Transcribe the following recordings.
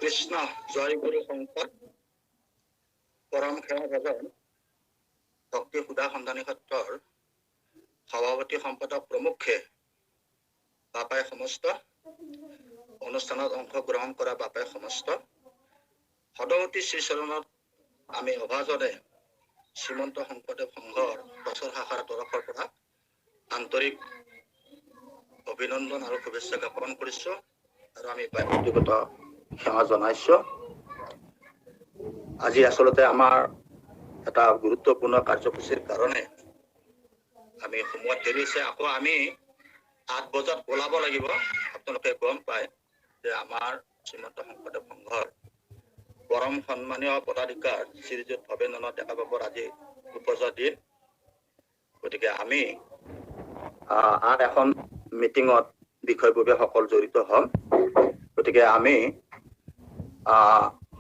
কৃষ্ণ জয় গুৰু শংকৰ পৰম সেৱা ভজন ভক্তি সুধা সন্ধানী ক্ষেত্ৰৰ সভাপতি সম্পাদক প্ৰমুখে বাপাই সমস্ত অনুষ্ঠানত অংশগ্ৰহণ কৰা বাপাই সমস্ত সদৌতি শ্ৰীচৰণত আমি অভাজনে শ্ৰীমন্ত শংকৰদেৱ সংঘৰ বছৰ শাখাৰ তৰফৰ পৰা আন্তৰিক অভিনন্দন আৰু শুভেচ্ছা জ্ঞাপন কৰিছো আৰু আমি ব্যক্তিগত সেৱা জনাইছো। আজি আসলতে আমাৰ এটা গুৰুত্বপূৰ্ণ কাৰ্যসূচীৰ কাৰণে আমি সময়ত দেৰিছে, আকৌ আমি 8 বজাত ওলাব লাগিব। আপোনালোকে গম পায় যে আমাৰ শ্ৰীমন্ত শংকৰদেৱ সংঘৰ পৰম সন্মানীয় পদাধিকাৰ শ্ৰীযুত ভৱেন্দ্ৰনাথ ডেকা বাবুৰ আজি উপজা দিন, গতিকে আমি আন এখন মিটিঙত বিষয়ববীয়াসকল জড়িত হ'ম। গতিকে আমি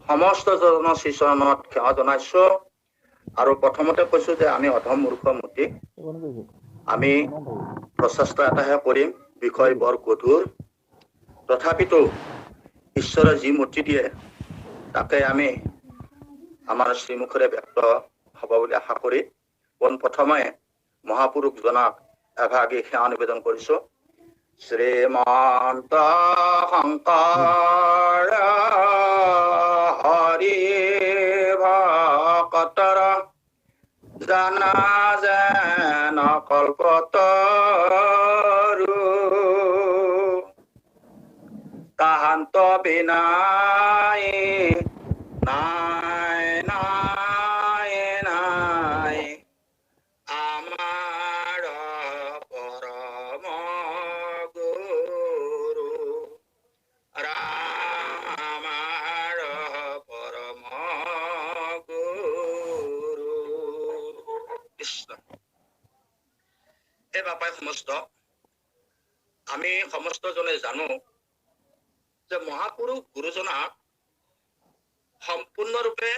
সমস্ত জনৰ শ্ৰীচৰণত সেৱা জনাইছো আৰু প্ৰথমতে কৈছো যে আমি অধম মূৰ্খ মতি আমি প্ৰচেষ্টা এটাহে কৰিম, বিষয় বৰ গধুৰ, তথাপিতো ঈশ্বৰে যি মতি দিয়ে তাকে আমি আমাৰ শ্ৰীমুখেৰে ব্যক্ত হ'ব বুলি আশা কৰি পোনপ্ৰথমে মহাপুৰুষজনাক এভাগি সেৱা নিবেদন কৰিছো। শ্ৰীমন্ত শংকৰ হৰি ভকতৰ জানা যেন কল্পতৰু তাহান্ত বিনাই নাই নাই নাই আমাৰ পৰম গুৰু আমাৰ পৰম গুৰু কৃষ্ণ। এই বাপাই সমস্ত আমি সমস্তজনে জানো যে মহাপুৰুষ গুৰুজনাক সম্পূৰ্ণৰূপে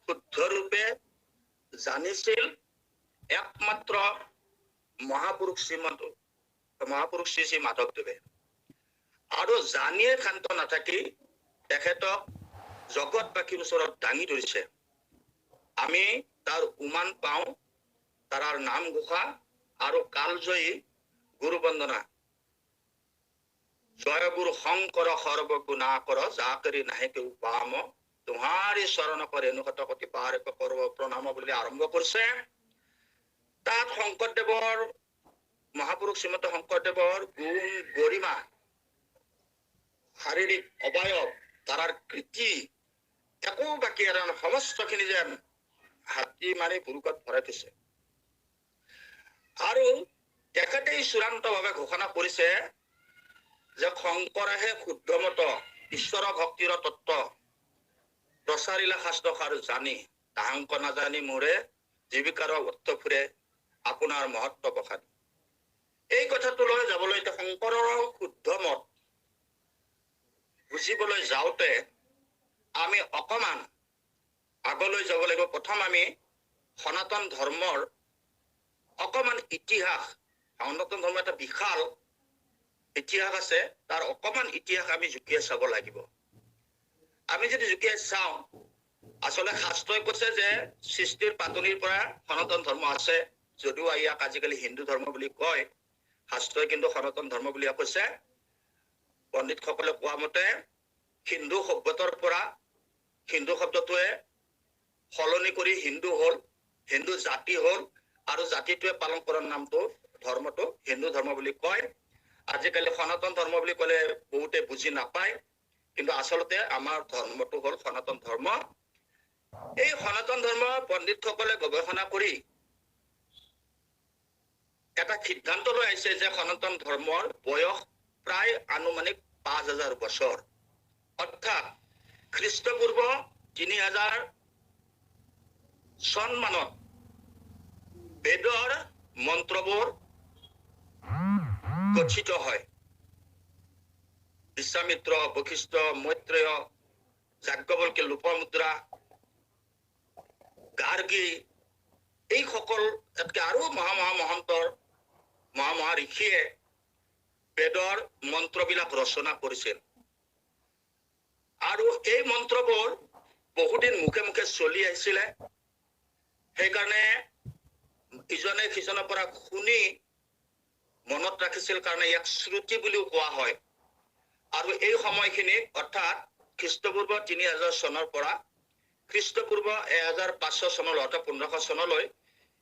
শুদ্ধৰূপে জানিছিল একমাত্ৰ মহাপুৰুষ শ্ৰী শ্ৰী মাধৱদেৱে, আৰু জানিয়ে ক্ষান্ত নাথাকি তেখেতক জগতবাসীৰ ওচৰত দাঙি ধৰিছে। আমি তাৰ উমান পাওঁ, তাৰ নাম ঘোষা আৰু কালজয়ী গুৰু বন্দনা। জয় গুৰু শংকৰ সৰ্বগুণা কৰ যাকৰি নাহে কেউ পাম তোমাৰি চৰণ কৰে ৰেণুকতি পাহাৰে কৰিব প্ৰণাম বুলি আৰম্ভ কৰিছে। তাত শংকৰদেৱৰ মহাপুৰুষ শ্ৰীমন্ত শংকৰদেৱৰ গুণ গৰিমা, শাৰীৰিক অৱয়ব, তাৰ কৃতি একো বাকী সমস্তখিনি যেন হাতী মাৰি বুৰুকত ভৰাই থৈছে। আৰু তেখেতেই চূড়ান্তভাৱে ঘোষণা কৰিছে যে শংকৰেহে শুদ্ধমত ঈশ্বৰ ভক্তিৰ তত্ত্ব প্ৰচাৰিলা শাস্ত্ৰসাৰ জানি তাহাংক নাজানি মোৰে জীৱিকাৰ অৰ্থ ফুৰে আপোনাৰ মহত্ব প্ৰসাদ। এই কথাটোলৈ যাবলৈ শংকৰৰ শুদ্ধ মত বুজিবলৈ যাওঁতে আমি অকমান আগলৈ যাব লাগিব। প্ৰথম আমি সনাতন ধৰ্মৰ অকমান ইতিহাস, সনাতন ধৰ্ম এটা বিশাল ইতিহাস আছে, তাৰ অকমান ইতিহাস আমি জুকিয়াই চাব লাগিব। আমি যদি জুকিয়াই চাওঁ, আচলতে শাস্ত্ৰই কৈছে যে সৃষ্টিৰ পাতনিৰ পৰা সনাতন ধৰ্ম আছে, যদিও ইয়াক আজিকালি হিন্দু ধৰ্ম বুলি কয়, শাস্ত্ৰই কিন্তু সনাতন ধৰ্ম বুলিয়ে কৈছে। পণ্ডিতসকলে কোৱা মতে হিন্দু সভ্যতাৰ পৰা হিন্দু শব্দটোৱে সলনি কৰি হিন্দু হ'ল, হিন্দু জাতি হ'ল, আৰু জাতিটোৱে পালন কৰাৰ নামটো ধৰ্মটো হিন্দু ধৰ্ম বুলি কয়। আজিকালি সনাতন ধৰ্ম বুলি ক'লে বহুতে বুজি নাপায়, কিন্তু আচলতে আমাৰ ধৰ্মটো হ'ল সনাতন ধৰ্ম। এই সনাতন ধৰ্ম পণ্ডিতসকলে গৱেষণা কৰি এটা সিদ্ধান্ত লৈ আহিছে যে সনাতন ধৰ্মৰ বয়স প্ৰায় আনুমানিক 5000 বছৰ, অৰ্থাৎ খ্ৰীষ্টপূৰ্ব 3000 চন মানত বেদৰ মন্ত্ৰবোৰ গঠিত হয়। বিশ্বামিত্ৰ, বশিষ্ঠ, মৈত্ৰেয়, যাজ্ঞবল্ক্য, লোপামুদ্ৰা, গাৰ্গী, এইসকল আৰু মহামহন্তৰ মহা ঋষিয়ে বেদৰ মন্ত্ৰবিলাক ৰচনা কৰিছিল। আৰু এই মন্ত্ৰবোৰ বহুদিন মুখে মুখে চলি আহিছিলে, সেইকাৰণে ইজনে সিজনৰ পৰা শুনি মনত ৰাখিছিল কাৰণে ইয়াক শ্ৰুতি বুলিও কোৱা হয়। আৰু এই সময়খিনি অৰ্থাৎ খ্ৰীষ্টপূৰ্ব 3000 চনৰ পৰা খ্ৰীষ্টপূৰ্ব 1500 চনলৈ অৰ্থাৎ 1500 চনলৈ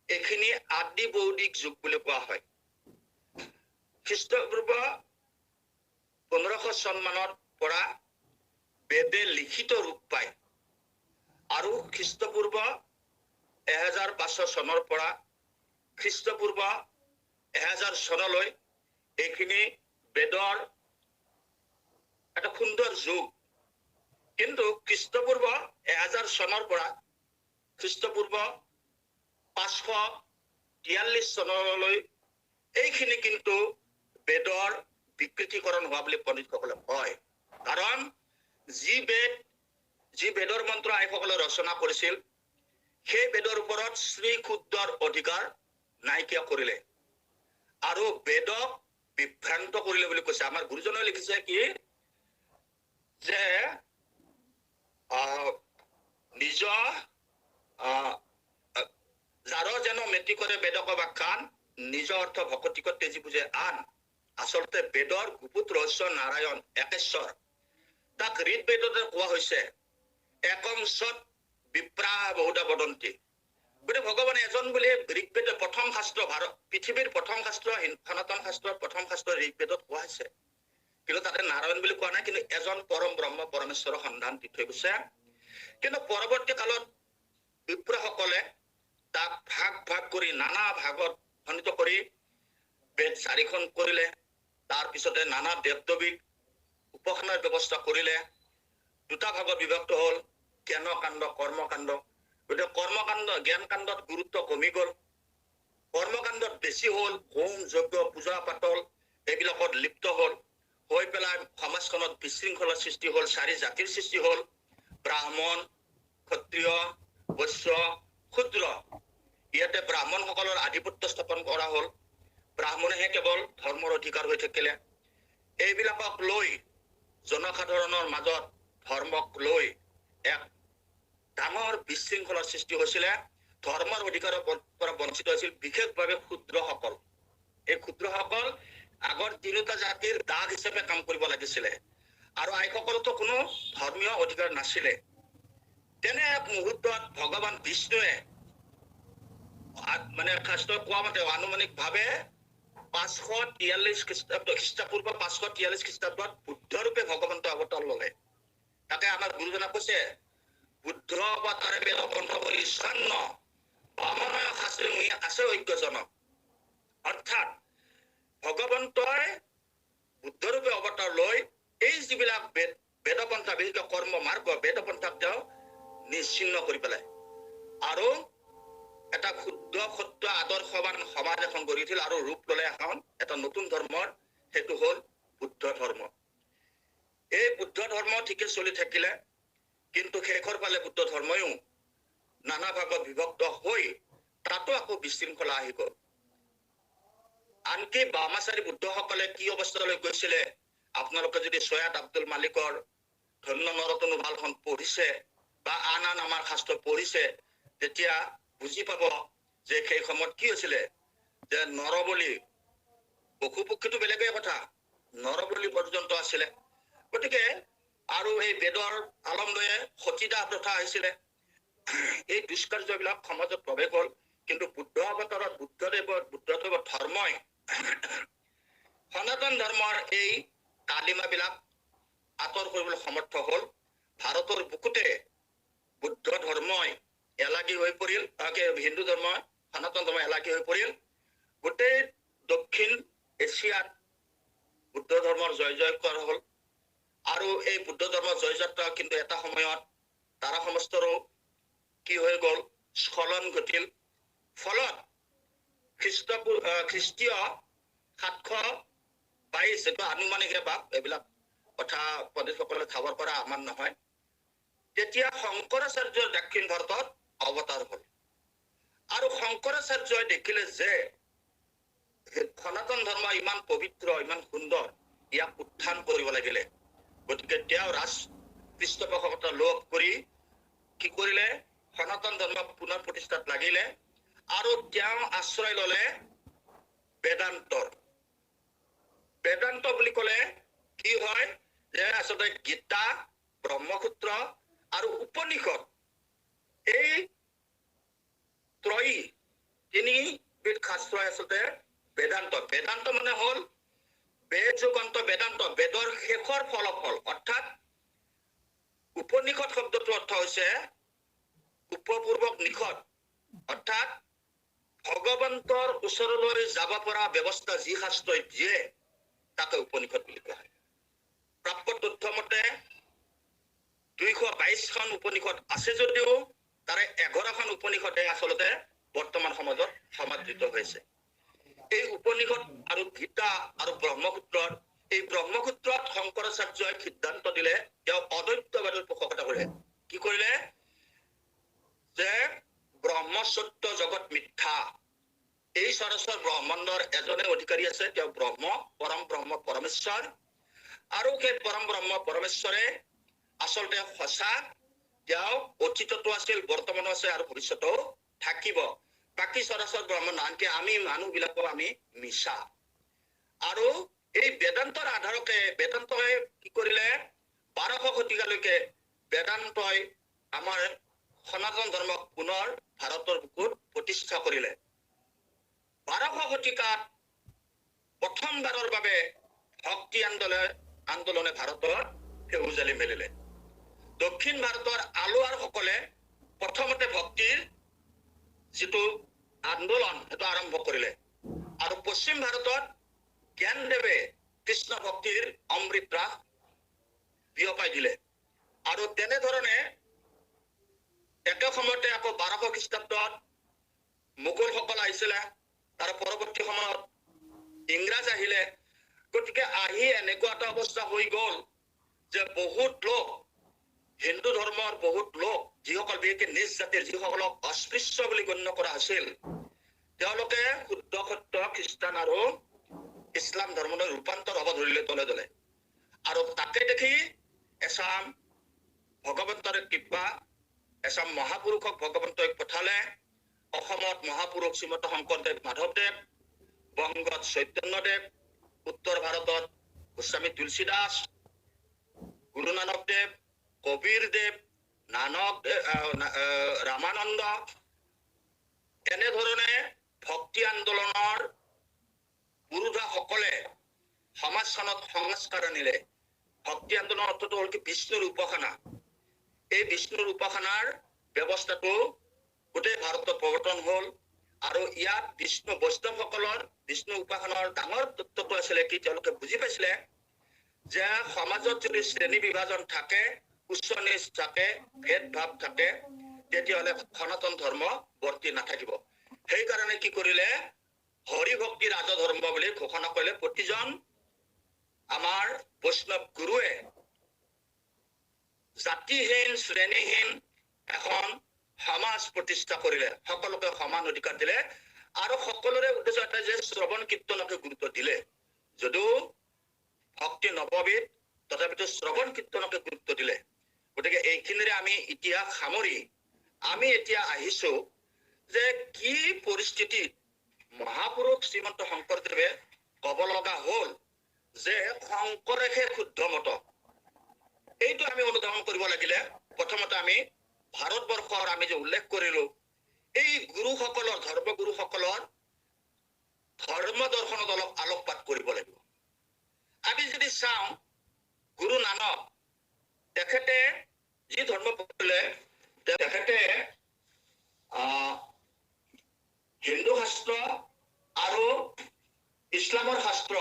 এইখিনি আদি বৌদ্ধিক যুগ বুলি কোৱা হয়। খ্ৰীষ্টপূৰ্ব 1500 চন মানৰ পৰা বেদে লিখিত ৰূপ পায় আৰু খ্ৰীষ্টপূৰ্ব 1500 চনৰ পৰা খ্ৰীষ্টপূৰ্ব 1000 চনলৈ এইখিনি বেদৰ এটা সুন্দৰ যুগ। কিন্তু খ্ৰীষ্টপূৰ্ব 1000 চনৰ পৰা খ্ৰীষ্টপূৰ্ব 543 চনলৈ এইখিনি কিন্তু বেদৰ বিকৃতিকৰণ হোৱা বুলি পণ্ডিতসকলে কয়। কাৰণ যি বেদৰ মন্ত্ৰ আইসকলে ৰচনা কৰিছিল সেই বেদৰ ওপৰত শ্ৰী ক্ষুদ্ৰৰ অধিকাৰ নাইকিয়া কৰিলে আৰু বেদক বিভ্ৰান্ত কৰিলে বুলি কৈছে। আমাৰ গুৰুজনে লিখিছে কি যে নিজ যাৰ যেন মেটি কৰে বেদক ব্যাখ্যান নিজ অৰ্থ ভকতিক তেজি বুজে আন। আচলতে বেদৰ গুপুত ৰহস্য নাৰায়ণ একেশ্বৰ, তাক ঋগ্বেদতে কোৱা হৈছে একম সৎ বিপ্ৰা বহুতা বদন্তি। গতিকে ভগৱানে এজন বুলি ঋগ্বেদৰ প্ৰথম শাস্ত্ৰ, পৃথিৱীৰ প্ৰথম শাস্ত্ৰ, সনাতন শাস্ত্ৰৰ প্ৰথম শাস্ত্ৰ ঋগ্বেদত কোৱা হৈছে। কিন্তু তাতে নাৰায়ণ বুলি কোৱা নাই, কিন্তু এজন পৰম ব্ৰহ্ম পৰমেশ্বৰৰ সন্ধান দি থৈ গৈছে। কিন্তু পৰৱৰ্তী কালত বিপ্ৰসকলে তাক ভাগ ভাগ কৰি নানা ভাগত খণ্ডিত কৰি বেদ 4খন কৰিলে। তাৰপিছতে নানা দেৱ দেৱীক উপাসনাৰ ব্যৱস্থা কৰিলে। দুটা ভাগত বিভক্ত হ'ল, জ্ঞানকাণ্ড কৰ্মকাণ্ড। গতিকে কৰ্মকাণ্ড জ্ঞান কাণ্ডত গুৰুত্ব কমি গ'ল, কৰ্মকাণ্ডত বেছি হ'ল, হোম যজ্ঞ পূজা পাতল এইবিলাকত লিপ্ত হ'ল, হৈ পেলাই সমাজখনত বিশৃংখলাৰ সৃষ্টি হ'ল, 4 জাতিৰ সৃষ্টি হ'ল, ব্ৰাহ্মণ ক্ষত্ৰিয় বৈশ্য ক্ষুদ্ৰ। ইয়াতে ব্ৰাহ্মণসকলৰ আধিপত্য স্থাপন কৰা হ'ল, ব্ৰাহ্মণেহে কেৱল ধৰ্মৰ অধিকাৰ হৈ থাকিলে। এইবিলাকক লৈ জনসাধাৰণৰ মাজত ধৰ্মক লৈ এক ডাঙৰ বিশৃংখলাৰ সৃষ্টি হৈছিলে। ধৰ্মৰ অধিকাৰৰ পৰা বঞ্চিত হৈছিল বিশেষভাৱে ক্ষুদ্ৰসকল। এই ক্ষুদ্ৰসকল আগৰ 3টা জাতিৰ দাগ হিচাপে কাম কৰিব লাগিছিলে আৰু আইসকলতো কোনো ধৰ্মীয় অধিকাৰ নাছিলে। তেনে এক মুহূৰ্তত ভগৱান বিষ্ণুৱে মানে শাস্ত্ৰত কোৱা মতে আনুমানিকভাৱে 543 খ্ৰীষ্টপূৰ্ব 543 খ্ৰীষ্টাব্দত বুদ্ধ ৰূপে ভগৱন্ত অৱতাৰ ললে। তাকে আমাৰ গুৰুজনা কৈছে বুদ্ধ অৱতাৰে বেদ কণ্ঠ কৰি স্বৰ্ণ বামনয় শাস্ত্ৰী মুহি আছে ঐক্যজনক। অৰ্থাৎ ভগৱন্তই বুদ্ধ ৰূপে অৱতাৰ লৈ এই যিবিলাক বেদপন্থা বিশেষকৈ কৰ্ম মাৰ্গ বেদপন্থাক তেওঁ নিশ্চিন্ন কৰি পেলাই আৰু এটা ক্ষুদ্ৰ সত্য আদৰ্শৱান সমাজ এখন গঢ়ি উঠিল আৰু ৰূপ ললে এখন এটা নতুন ধৰ্মৰ, সেইটো হ'ল বুদ্ধ ধৰ্ম। এই বুদ্ধ ধৰ্ম ঠিকে চলি থাকিলে, কিন্তু শেষৰ ফালে বুদ্ধ ধৰ্ময়ো নানা ভাগত বিভক্ত হৈ তাতো আকৌ বিশৃংখলা আহি গ'ল। আনকি বামাচাৰী বুদ্ধসকলে কি অৱস্থালৈ গৈছিলে, আপোনালোকে যদি সৈয়দ আব্দুল মালিকৰ ধন্য নৰতনুভালখন পঢ়িছে বা আন আমাৰ শাস্ত্ৰ পঢ়িছে তেতিয়া বুজি পাব যে সেই সময়ত কি হৈছিলে। যে নৰবলি, পশু পক্ষীটো বেলেগেই কথা, নৰবলি পৰ্যন্ত আছিলে। গতিকে আৰু এই বেদৰ আলম লৈয়ে সতীদাহ প্ৰথা আহিছিলে। এই দুষ্কাৰ্যবিলাক সমাজত প্ৰৱেশ হ'ল। কিন্তু বুদ্ধ অৱতাৰত বুদ্ধদেৱৰ ধৰ্মই সনাতন ধৰ্মৰ এই কালিমাবিলাক আঁতৰ কৰিবলৈ সমৰ্থ হ'ল। ভাৰতৰ বুকুতে বুদ্ধ ধৰ্মই এলাগী হৈ পৰিল, হিন্দু ধৰ্মই সনাতন ধৰ্ম এলাগী হৈ পৰিল। গোটেই দক্ষিণ এছিয়াত বুদ্ধ ধৰ্মৰ জয় জয়কাৰ হ'ল আৰু এই বুদ্ধ ধৰ্মৰ জয়যাত্ৰা কিন্তু এটা সময়ত তাৰা সমস্তৰো কি হৈ গ'ল, স্খলন ঘটিল। ফলত খ্ৰীষ্টীয় 722 এইটো আনুমানিক ভাৱ, এইবিলাক কথা পণ্ডিতসকলে খাবৰ পৰা আমাৰ নহয়। তেতিয়া শংকৰাচাৰ্যৰ দক্ষিণ ভাৰতত অৱতাৰ হ'ল আৰু শংকৰাচাৰ্যই দেখিলে যে সনাতন ধৰ্ম ইমান পবিত্ৰ ইমান সুন্দৰ, ইয়াক উত্থান কৰিব লাগিলে। গতিকে তেওঁ পৃষ্ঠপোষকতা পৃষ্ঠপোষকতা লোভ কৰি কি কৰিলে সনাতন ধৰ্ম পুনৰ প্ৰতিষ্ঠাত লাগিলে আৰু তেওঁ আশ্ৰয় ললে বেদান্তৰ। বেদান্ত বুলি ক'লে কি হয় যে আচলতে গীতা, ব্ৰহ্মসূত্ৰ আৰু উপনিষদ এই ত্ৰয়ী তিনিবিধ শাস্ত্ৰই আচলতে বেদান্ত। বেদান্ত মানে হ'ল বেদ যুগান্ত বেদান্ত, বেদৰ শেষৰ ফলাফল। অৰ্থাৎ উপনিষদ শব্দটোৰ অৰ্থ হৈছে উপপূৰ্বক নিষদ, অৰ্থাৎ ভগৱন্তৰ ওচৰলৈ যাব পৰা ব্যৱস্থা যি শাস্ত্ৰই দিয়ে তাকে উপনিষদ বুলি কোৱা হয়। প্ৰাপ্ত তথ্য মতে 222খন উপনিষদ আছে যদিও তাৰে 11খন উপনিষদে আচলতে বৰ্তমান সমাজত সমাদৃত হৈছে। এই উপনিষদ আৰু গীতা আৰু ব্ৰহ্মসূত্ৰৰ এই ব্ৰহ্মসূত্ৰত শংকৰাচাৰ্যই সিদ্ধান্ত দিলে, তেওঁ অদ্বৈতবাদৰ পোষকতা কৰিলে। কি কৰিলে যে ব্ৰহ্মসত্য জগত মিথ্যা, এই সৰস্বৰ ব্ৰহ্মাণ্ডৰ এজনে অধিকাৰী আছে, তেওঁ ব্ৰহ্ম পৰমেশ্বৰ, আৰু সেই পৰম ব্ৰহ্ম পৰমেশ্বৰে আচলতে সঁচা, তেওঁ অতীততো আছিল, বৰ্তমানো আছে আৰু ভৱিষ্যতেও থাকিব। বাকী সৰস্বৰ ব্ৰহ্মাণ্ড আনকি আমি মানুহবিলাকো আমি মিছা। আৰু এই বেদান্তৰ আধাৰকে বেদান্তই কি কৰিলে 1200 শতিকালৈকে বেদান্তই আমাৰ সনাতন ধৰ্মক পুনৰ ভাৰতৰ বুকুত প্ৰতিষ্ঠা কৰিলে। 1200 শতিকাত প্ৰথমবাৰৰ বাবে ভক্তি আন্দোলনে ভাৰতৰ সেউজালি মেলিলে। দক্ষিণ ভাৰতৰ আলোৱাৰসকলে প্ৰথমতে ভক্তিৰ যিটো আন্দোলন সেইটো আৰম্ভ কৰিলে, আৰু পশ্চিম ভাৰতত জ্ঞানদেৱে কৃষ্ণ ভক্তিৰ অমৃত ৰাস বিয়পাই দিলে। আৰু তেনেধৰণে একে সময়তে আকৌ 1200 খ্ৰীষ্টাব্দত মোগলসকল আহিছিলে, তাৰ পৰৱৰ্তী সময়ত ইংৰাজ আহিলে। গতিকে আহি এনেকুৱা এটা অৱস্থা হৈ গ'ল যে বহুত লোক, হিন্দু ধৰ্মৰ বহুত লোক, যিসকল বিশেষকৈ নিজ জাতিৰ, যিসকলক অস্পৃশ্য বুলি গণ্য কৰা হৈছিল, তেওঁলোকে শুদ্ধ সত্য খ্ৰীষ্টান আৰু ইছলাম ধৰ্মলৈ ৰূপান্তৰ হ'ব ধৰিলে তলে তলে। আৰু তাকে দেখি এচাম ভগৱন্তৰে কৃপা, এচাম মহাপুৰুষক ভগৱন্তই পঠালে। অসমত মহাপুৰুষ শ্ৰীমন্ত শংকৰদেৱ মাধৱদেৱ, বংগত চৈতন্যদেৱ, উত্তৰ ভাৰতত গোস্বামী তুলসীদাস, গুৰু নানক দেৱ, কবিৰ দেৱ, নানক ৰামানন্দ, এনেধৰণে ভক্তি আন্দোলনৰ পুৰোধাসকলে সমাজখনত সংস্কাৰ আনিলে। ভক্তি আন্দোলনৰ অৰ্থটো হ'ল কি বিষ্ণুৰ উপাসনা। এই বিষ্ণুৰ উপাসনাৰ ব্যৱস্থাটো গোটেই ভাৰতত প্ৰৱৰ্তন হ'ল। আৰু ইয়াত বিষ্ণু বৈষ্ণৱসকলৰ বিষ্ণু উপাসনাৰ ডাঙৰ তত্ত্বটো আছিলে কি, তেওঁলোকে বুজি পাইছিলে যে সমাজত যদি শ্ৰেণী বিভাজন থাকে, উচ্চ নিচ থাকে, ভেদ ভাৱ থাকে, তেতিয়াহ'লে সনাতন ধৰ্ম বৰ্তি নাথাকিব। সেইকাৰণে কি কৰিলে, হৰি ভক্তি ৰাজধৰ্ম বুলি ঘোষণা কৰিলে। প্ৰতিজন আমাৰ বৈষ্ণৱ গুৰুৱে জাতিহীন শ্ৰেণীহীন এখন সমাজ প্ৰতিষ্ঠা কৰিলে, সকলোকে সমান অধিকাৰ দিলে, আৰু সকলোৰে উদ্দেশ্য এটা যে শ্ৰৱণ কীৰ্তনকে গুৰুত্ব দিলে। যদিও ভক্তি নৱবিধ, তথাপিতো শ্ৰৱণ কীৰ্তনকে গুৰুত্ব দিলে। গতিকে এইখিনিৰে আমি ইতিহাস সামৰি আমি এতিয়া আহিছো যে কি পৰিস্থিতিত মহাপুৰুষ শ্ৰীমন্ত শংকৰদেৱে ক'ব লগা হ'ল যে শংকৰেহে শুদ্ধ মত। এইটো আমি অনুধাৱন কৰিব লাগিলে প্ৰথমতে আমি ভাৰতবৰ্ষৰ আমি যে উল্লেখ কৰিলো এই গুৰুসকলৰ, ধৰ্মগুৰুসকলৰ ধৰ্ম দৰ্শনত অলপ আলোকপাত কৰিব লাগিব। আমি যদি চাওঁ গুৰু নানক, তেখেতে যি ধৰ্ম পঢ়িলে, তেখেতে হিন্দু শাস্ত্ৰ আৰু ইছলামৰ শাস্ত্ৰ,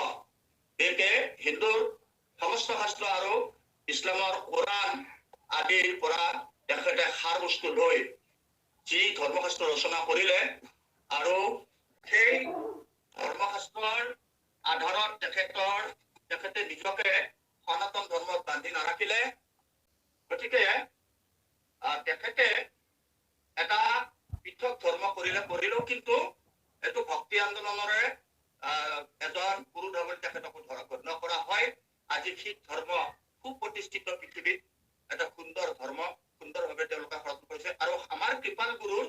বিশেষকৈ হিন্দুৰ সমস্ত শাস্ত্ৰ আৰু ইছলামৰ কোৰাণ আদিৰ পৰা তেখেতে সাৰ বস্তু লৈ যি ধৰ্মশাস্ত্ৰ ৰচনা কৰিলে, আৰু সেই ধৰ্মশাস্ত্ৰৰ আধাৰত তেখেতে নিজকে সনাতন ধৰ্মত বান্ধি নাৰাখিলে। গতিকে তেখেতে এটা পৃথক ধৰ্ম কৰিলেও কিন্তু এইটো ভক্তি আন্দোলনৰে এজন পুৰুষ বুলি তেখেতকো গণ্য কৰা হয়। আজি শিখ ধৰ্ম সুপ্ৰতিষ্ঠিত পৃথিৱীত এটা সুন্দৰ নেপাল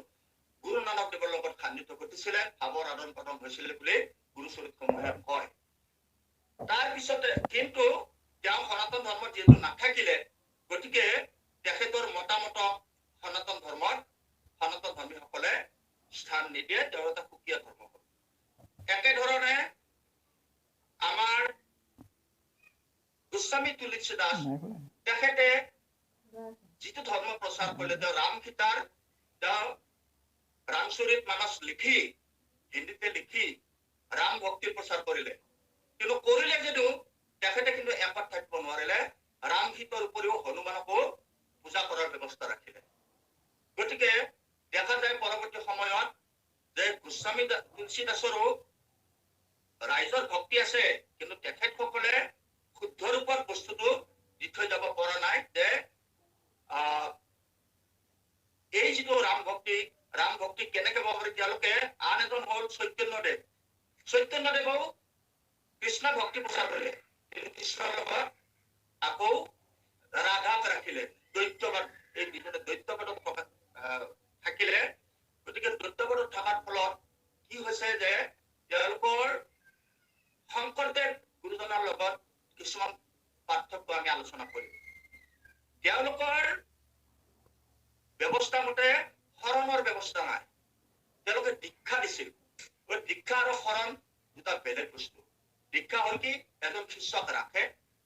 গুৰু নানক দেৱৰ লগত খান্দিত ঘটিছিলে, ভাৱৰ আদান প্ৰদান হৈছিলে বুলি গুৰু চৰিতসমূহে কয়। তাৰপিছতে কিন্তু তেওঁ সনাতন ধৰ্মত যিহেতু নাথাকিলে, গতিকে তেখেতৰ মতামতক সনাতন ধৰ্মীসকলে স্থান নিদিয়ে, তেওঁ এটা সুকীয়া ধৰ্ম হ'ল। একেধৰণে আমাৰ গোস্বামী তুলসী দাস তেখেতে যিটো ধৰ্ম প্ৰচাৰ কৰিলে, তেওঁ ৰাম সীতাৰ তেওঁ ৰামচৰিত মানস লিখি হিন্দীতে লিখি ৰাম ভক্তিৰ প্ৰচাৰ কৰিলে, কিন্তু কৰিলে যদিও তেখেতে কিন্তু একত থাকিব নোৱাৰিলে, ৰাম সীতাৰ উপৰিও হনুমানকো পূজা কৰাৰ ব্যৱস্থা ৰাখিলে। গতিকে দেখা যায় পৰৱৰ্তী সময়ত যে গোস্বামী তুলসী দাসৰো ৰাইজৰ ভক্তি আছে, কিন্তু তেখেতসকলে শুদ্ধ ৰূপত বস্তুটো দি থৈ যাব পৰা নাই যে এই যিটো ৰাম ভক্তি কেনেকে পাব পাৰি। তেওঁলোকে আন এজন হল চৈতন্যদেৱও কৃষ্ণ ভক্তি প্ৰচাৰ কৰিলে, কিন্তু কৃষ্ণৰ লগত আকৌ ৰাধাক ৰাখিলে, দৈত্যবাদ এই দৈত্যবাদত থাকিলে। গতিকে দৈত্যবাদত থকাৰ ফলত কি হৈছে যে তেওঁলোকৰ শংকৰদেৱ গুৰুজনাৰ লগত কিছুমান পাৰ্থক্য আমি আলোচনা কৰিম। তেওঁলোকৰ ব্যৱস্থা মতে শৰণৰ ব্যৱস্থা নাই, তেওঁলোকে দীক্ষা দিছিল। দীক্ষা আৰু শৰণ দুটা বেলেগ বস্তু। দীক্ষা হল কি এজন শিষ্যক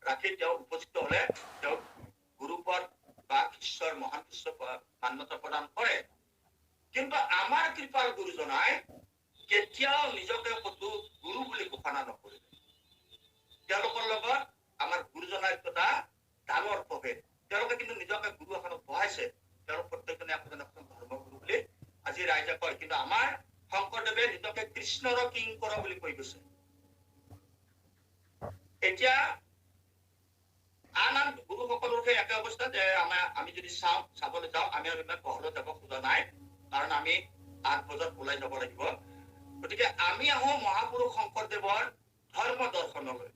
ৰাখি তেওঁ উপযুক্ত হলে তেওঁক গুৰুপদ বা শিষ্যৰ মহান শিষ্য মান্যতা প্ৰদান কৰে। কিন্তু আমাৰ কৃপাল গুৰুজনাই কেতিয়াও নিজকে কতো গুৰু বুলি ঘোষণা নকৰিলে। তেওঁলোকৰ লগত আমাৰ গুৰুজনাৰ এটা ডাঙৰ প্ৰভেদ। তেওঁলোকে কিন্তু নিজকে গুৰু এখনত বহাইছে, তেওঁলোক প্ৰত্যেকজনে একোজন ধৰ্মগুৰু বুলি আজি ৰাইজে কয়, কিন্তু আমাৰ শংকৰদেৱে নিজকে কৃষ্ণৰ কিংকৰ বুলি কৈ গৈছে। এতিয়া আন গুৰুসকলৰ সেই একে অৱস্থা যে আমি যদি চাবলৈ যাওঁ, আমি আৰু ইমান পহৰত যাব খোজা নাই, কাৰণ আমি 8 বজাত ওলাই যাব লাগিব। গতিকে আমি আহো মহাপুৰুষ শংকৰদেৱৰ ধৰ্ম দৰ্শনলৈ।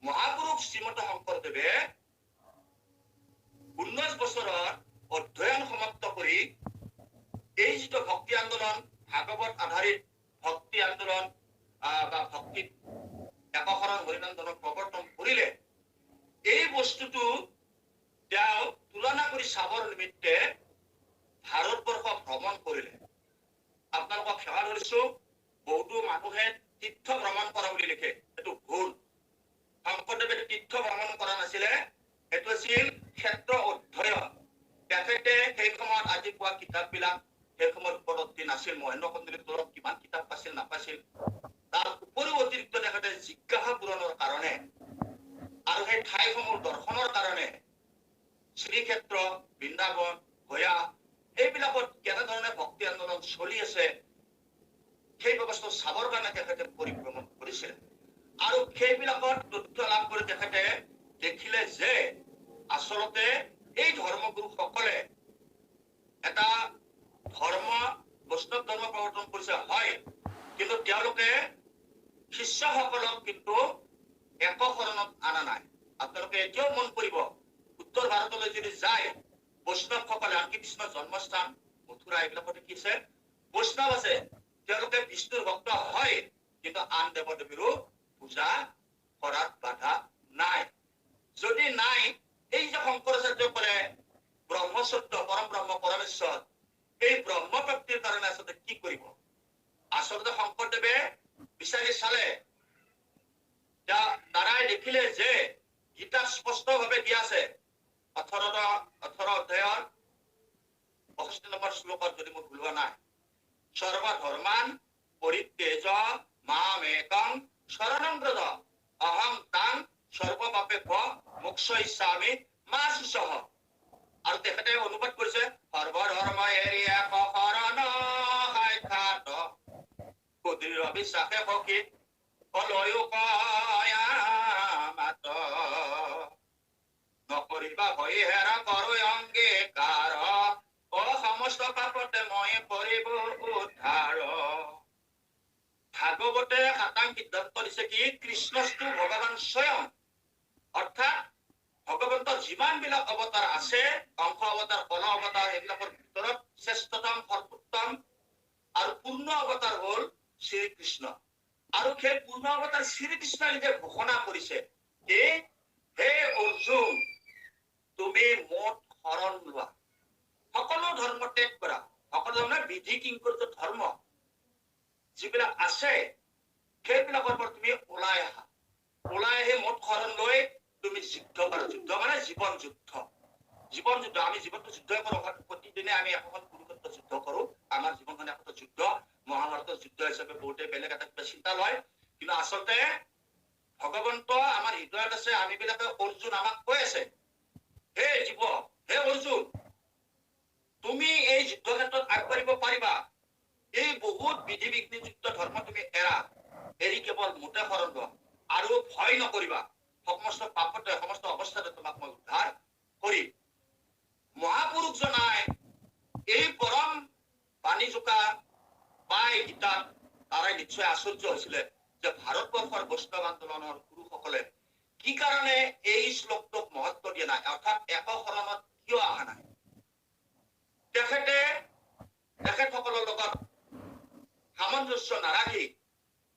মহাপুৰুষ শ্ৰীমন্ত শংকৰদেৱে 19 বছৰৰ অধ্যয়ন সমাপ্ত কৰি এই যিটো ভক্তি আন্দোলন, ভাগৱত আধাৰিত ভক্তি আন্দোলন বা ভক্তিত একশৰণ হৰিনন্দনক প্ৰৱৰ্তন কৰিলে, এই বস্তুটো তেওঁ তুলনা কৰি চাবৰ নিমিত্তে ভাৰতবৰ্ষ ভ্ৰমণ কৰিলে। আপোনালোকক সেৱা ধৰিছো, বহুতো মানুহে তীৰ্থ ভ্ৰমণ কৰা বুলি লিখে, এইটো ভুল। শংকৰদেৱে তীৰ্থ ভ্ৰমণ কৰা নাছিলে, এইটো আছিল ক্ষেত্ৰ অধ্যয়ন। তেখেতে সেই সময়ত আজি পোৱা কিতাপবিলাক সেই সময়ত উপলব্ধি নাছিল। মহেন্দ্ৰ কন্দলীৰ তলত কিমান কিতাপ পাইছিল নাপাইছিল, তাৰ উপৰিও অতিৰিক্ত তেখেতে জিজ্ঞাসা পূৰণৰ কাৰণে আৰু সেই ঠাইসমূহ দৰ্শনৰ কাৰণে শ্ৰীক্ষেত্ৰ, বৃন্দাবন, গয়া এইবিলাকত কেনেধৰণে ভক্তি আন্দোলন চলি আছে সেই ব্যৱস্থা চাবৰ কাৰণে তেখেতে পৰিভ্ৰমণ কৰিছিল। আৰু সেইবিলাকত তথ্য লাভ কৰি তেখেতে দেখিলে যে আচলতে এই ধৰ্মগুৰুসকলে এটা বৈষ্ণৱ ধৰ্ম প্ৰৱৰ্তন কৰিছে, হয়, কিন্তু তেওঁলোকে শিষ্যসকলক কিন্তু একশৰণত অনা নাই। আপোনালোকে এতিয়াও মন কৰিব, উত্তৰ ভাৰতলৈ যদি যায় বৈষ্ণৱসকলে, আনকি কৃষ্ণৰ জন্মস্থান মথুৰা এইবিলাকত কি আছে, বৈষ্ণৱ আছে, তেওঁলোকে বিষ্ণুৰ ভক্ত হয়, কিন্তু আন দেৱ দেৱীৰো পূজা কৰাত বাধা নাই। যদি নাই, এই যে শংকৰাচাৰ্যসকলে ব্ৰহ্মচৰ্য, পৰম ব্ৰহ্ম পৰমেশ্বৰ, এই ব্ৰহ্মপ্ৰাপ্তিৰ কাৰণে আচলতে কি কৰিব? আচলতে শংকৰদেৱে বিচাৰি চালে, তাৰাই দেখিলে যে গীতাত স্পষ্টভাৱে দিয়া আছে 18 অধ্যায়ৰ 65 নম্বৰ শ্লোকত, যদি মোৰ ভুল হোৱা নাই, সৰ্বধৰ্মান পৰিত্যজ মামেকং শৰণং ব্ৰজ অহং তাং সৰ্বপাপেভ্যো মোক্ষয়িষ্যামি মা শুচঃ। আৰু তেখেতে অনুবাদ কৰিছে, সৰ্বধৰ্ম এৰি এক শৰণ সাক্ষাৎ সুদৃঢ় বিশ্বাসে ভক্তি ফলয়ো কয়ামাত নকৰিবা ভয় হেৰা কৰো অংগীকাৰ সমস্ত পাপতে মই কৰিব উদ্ধাৰ। ভাগৱতে সাতাং সিদ্ধান্ত দিছে কি কৃষ্ণস্তু ভগৱান স্বয়ং, অৰ্থাৎ ভগৱন্তৰ যিমান বিলাক অৱতাৰ আছে, অংশ অৱতাৰ, কল অৱতাৰ, এইবিলাকৰ ভিতৰত শ্ৰেষ্ঠতম শ্ৰীকৃষ্ণ আৰু সেই পূৰ্ণ অৱতাৰ শ্ৰীকৃষ্ণই নিজে ঘোষণা কৰিছে যে হে অৰ্জুন তুমি মোত শৰণ লোৱা সকলো ধৰ্ম ত্যাগ কৰা সকলো ধৰণৰ বিধি কিংকৰ্য ধৰ্ম যিবিলাক আছে সেইবিলাকৰ পৰা তুমি ওলাই আহি মোত শৰণ লৈ তুমি যুদ্ধ কৰা যুদ্ধ মানে জীৱন যুদ্ধ আমি জীৱনটো যুদ্ধ কৰো প্ৰতিদিনে আমি এখন কুৰুক্ষেত্ৰ যুদ্ধ কৰো আমাৰ জীৱনখন এখন যুদ্ধ মহাভাৰতৰ যুদ্ধ হিচাপে বহুতে বেলেগ এটা কিবা চিন্তা লয় কিন্তু আচলতে ভগৱন্ত আমাৰ হৃদয়ত আছে আমি বিলাকে অৰ্জুন আমাক কৈ আছে হে জীৱ হে অৰ্জুন তুমি এই যুদ্ধ ক্ষেত্ৰত আগবাঢ়িব পাৰিবা এই বহুত বিধি বিঘ্নিযুক্ত ধৰ্ম তুমি এৰি কেৱল মোতে শৰণ লোৱা আৰু ভয় নকৰিবা সমস্ত পাপতে সমস্ত অৱস্থাতে তোমাক মই উদ্ধাৰ কৰিম মহাপুৰুষ জনাই এই পৰম বাণী জোকা পাই গীতাত তাৰাই নিশ্চয় আশ্চৰ্য হৈছিলে যে ভাৰতবৰ্ষৰ বৈষ্ণৱ আন্দোলনৰ গুৰুসকলে কি কাৰণে এই শ্লোকটোক মহত্ব দিয়া নাই অৰ্থাৎ একশৰণত কিয় অহা নাই তেখেতসকলৰ লগত সামঞ্জস্য নাৰাখি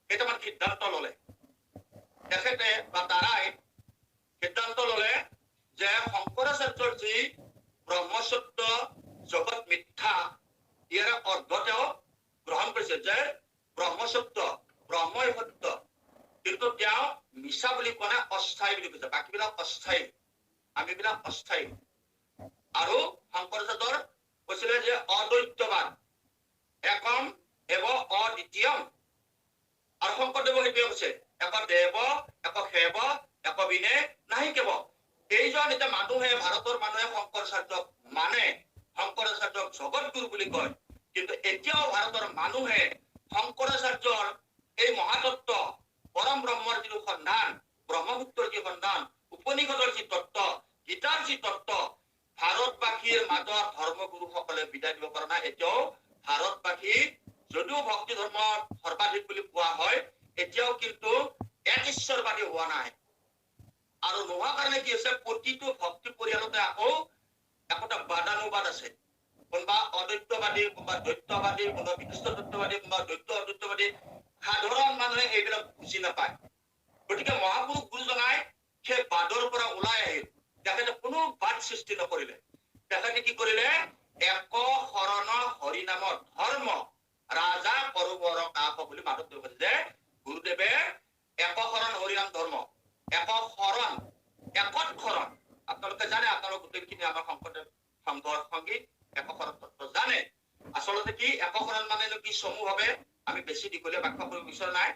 কেইটামান সিদ্ধান্ত ললে তেখেতে বা তাৰাই সিদ্ধান্ত ললে যে শংকৰাচাৰ্যৰ যি ব্ৰহ্মসূত্ৰ জগত মিথ্যা ইয়াৰ অৰ্থ তেওঁ গ্ৰহণ কৰিছে যে ব্ৰহ্মসূত্ৰ ব্ৰহ্মই সত্য কিন্তু তেওঁ মিছা বুলি কোৱা নাই অস্থায়ী বুলি কৈছে বাকীবিলাক অস্থায়ী আমিবিলাক অস্থায়ী আৰু শংকৰাচাৰ্যৰ কৈছিলে যে অদ্বৈতবাদ একম এব অদ্বিতীয়ম আৰু শংকৰদেৱ সেইটোৱে কৈছে এক দেৱ এক সেৱ এক বিনে নাহি কেৱ এইজন এতিয়া মানুহে ভাৰতৰ মানুহে শংকৰাচাৰ্যক মানে শংকৰাচাৰ্যক জগতগুৰু বুলি কয় কিন্তু এতিয়াও ভাৰতৰ মানুহে শংকৰাচাৰ্যৰ এই মহাতত্ব পৰম ব্ৰহ্মৰ যি সন্ধান ব্ৰহ্মপুত্ৰৰ যি সন্ধান উপনিষদৰ যি তত্ত্ব গীতাৰ যি তত্ত্ব ভাৰতবাসীৰ মাজত ধৰ্মগুৰুসকলে বিদায় দিব পৰা নাই এতিয়াও ভাৰতবাসী যদিও ভক্তি ধৰ্ম সৰ্বাধিক বুলি কোৱা হয় এতিয়াও কিন্তু এক ঈশ্বৰবাদী হোৱা নাই আৰু নোহোৱা কাৰণে কি হৈছে প্ৰতিটো ভক্তি পৰিয়ালতে আকৌ একোটা বাদানুবাদ আছে কোনোবা অদ্বৈতবাদী কোনোবা দ্বৈতবাদী কোনোবা বিশিষ্ট তত্ত্ববাদী কোনোবা দ্বৈত অদ্বৈতবাদী সাধাৰণ মানুহে এইবিলাক বুজি নাপায় গতিকে মহাপুৰুষ গুৰুজনাই সেই বাদৰ পৰা ওলাই আহিল তেখেতে কোনো বাদ সৃষ্টি নকৰিলে তেখেতে কি কৰিলে এক শৰণ হৰিনামৰ ধৰ্ম ৰাজা কৰোবৰ কাষ বুলি মাধৱদেৱে কৈছে যে গুৰুদেৱে এক শৰণ হৰিনাম ধৰ্ম এক শৰণ একত শৰণ আপোনালোকে জানে আপোনালোক গোটেইখিনি আমাৰ শংকৰদেৱ সংঘৰ সংগীত এক শৰণ তত্ত্ব জানে আচলতে কি এক শৰণ মানে কি সমূহভাৱে আমি বেছি দীঘলীয়া ব্যাখ্যা কৰিব বিচৰা নাই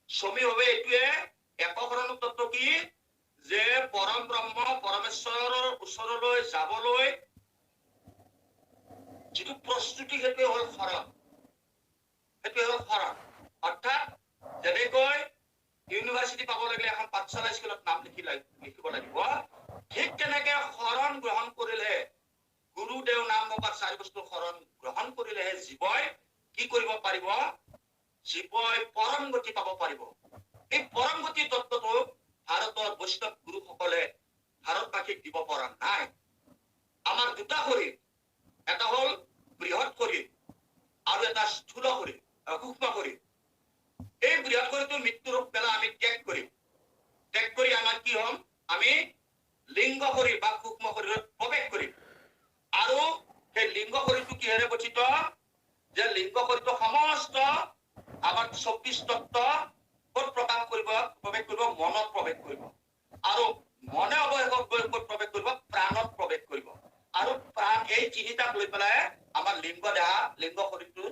সমূহভাৱে এইটোৱে এক শৰণ তত্ত্ব কি যে পৰম ব্ৰহ্ম পৰমেশ্বৰৰ ওচৰলৈ যাবলৈ যিটো প্ৰস্তুতি সেইটোৱে হল শৰণ অৰ্থাৎ যেনেকৈ ইউনিভাৰ্চিটি পাব লাগিলে এখন পাঠশালা স্কুলত নাম লিখিব লাগিব ঠিক তেনেকে শৰণ গ্ৰহণ কৰিলে গুৰুদেৱ নাম বা 4 বস্তু শৰণ গ্ৰহণ কৰিলেহে জীৱই কি কৰিব পাৰিব জীৱই পৰম গতি পাব পাৰিব এই পৰম গতি তত্ত্বটো ভাৰতৰ বৈষ্ণৱ গুৰুসকলে ভাৰতবাসীক দিব পৰা নাই আমাৰ দুটা শৰীৰ এটা হল বৃহৎ শৰীৰ আৰু এটা স্থূল শৰীৰ সূক্ষ্ম শৰীৰ এই বৃহৎ শৰীৰটো মৃত্যুৰ বেলা আমি ত্যাগ কৰি আমাৰ কি হম আমি লিংগ শৰীৰ বা সূক্ষ্ম শৰীৰত প্ৰৱেশ কৰিম আৰু সেই লিংগ শৰীৰটো কিহেৰে গঠিত যে লিংগ শৰীৰটো সমস্ত আমাৰ 24 তত্ত্ব ক'ত প্ৰৱেশ কৰিব মনত প্ৰৱেশ কৰিব আৰু মনে অৱয়ব ক'ত প্ৰৱেশ কৰিব প্ৰাণত প্ৰৱেশ কৰিব আৰু প্ৰাণ এই তিনিটাক লৈ পেলাই আমাৰ লিংগ দেহা লিংগ শৰীৰটো